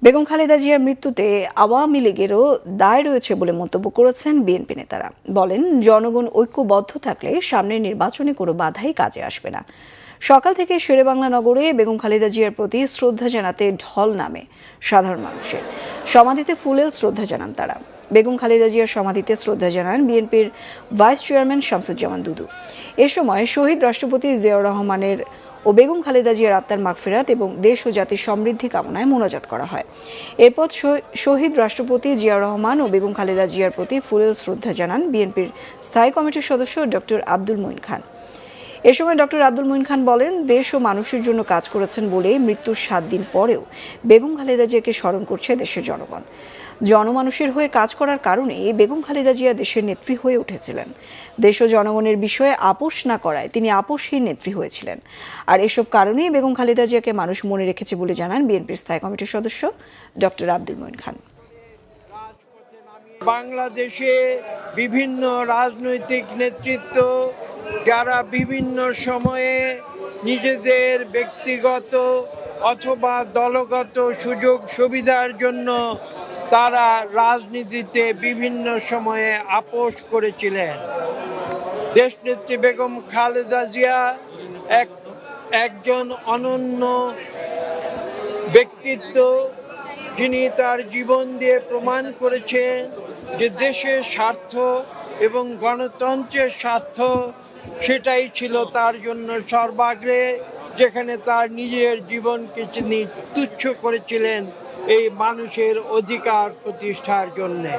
বেগম খালেদা জিয়ার মৃত্যুতে আওয়ামী লীগেরও দায় রয়েছে বলে মন্তব্য করেছেন বিএনপি নেতারা। বলেন, জনগণ ঐক্যবদ্ধ থাকলে সামনের নির্বাচনে কোনো বাধাই কাজে আসবে না। সকাল থেকে শেরেবাংলা নগরে বেগম খালেদা জিয়ার প্রতি শ্রদ্ধা জানাতে ঢল নামে সাধারণ মানুষের। সমাধিতে ফুলেল শ্রদ্ধা জানান তারা। বেগম খালেদা জিয়ার সমাধিতে শ্রদ্ধা জানান বিএনপির ভাইস চেয়ারম্যান শামসুজ্জামান দুদু। এ সময় শহীদ রাষ্ট্রপতি জিয়াউর রহমানের ও বেগম খালেদা জিয়ার আত্মার মাগফিরাত এবং দেশ ও জাতির সমৃদ্ধি কামনায় মোনাজাত করা হয়। এরপর শহীদ রাষ্ট্রপতি জিয়াউর রহমান ও বেগম খালেদা জিয়ার প্রতি ফুলেল শ্রদ্ধা জানান বিএনপির স্থায়ী কমিটির সদস্য ডক্টর আব্দুল মঈন খান। এ সময় ডক্টর আব্দুল মঈন খান বলেন, দেশ ও মানুষের জন্য কাজ করেছেন বলে মৃত্যুর 7 দিন পরেও বেগম খালেদা জিয়াকে স্মরণ করছে দেশের জনগণ। জনমানুষের হয়ে কাজ করার কারণে বেগম খালেদা জিয়া দেশের নেত্রী হয়ে উঠেছিলেন। দেশ ও জনগণের বিষয়ে আপোষ না করায় তিনি আপোষহীন নেত্রী হয়েছিলেন। আর এসব কারণেই বেগম খালেদা জিয়াকে মানুষ মনে রেখেছে বলে জানান বিএনপির স্থায়ী কমিটির সদস্য ডক্টর আব্দুল মঈন খান। বাংলাদেশে বিভিন্ন রাজনৈতিক নেতৃত্ব যারা বিভিন্ন সময়ে নিজেদের ব্যক্তিগত অথবা দলগত সুযোগ সুবিধার জন্য তারা রাজনীতিতে বিভিন্ন সময়ে আপোষ করেছিলেন। দেশনেত্রী বেগম খালেদা জিয়া একজন অনন্য ব্যক্তিত্ব, যিনি তার জীবন দিয়ে প্রমাণ করেছেন যে দেশের স্বার্থ এবং গণতন্ত্রের স্বার্থ সেটাই ছিল তার জন্য সর্বাগ্রে, যেখানে তার নিজের জীবনকে তিনি তুচ্ছ করেছিলেন এই মানুষের অধিকার প্রতিষ্ঠার জন্যে।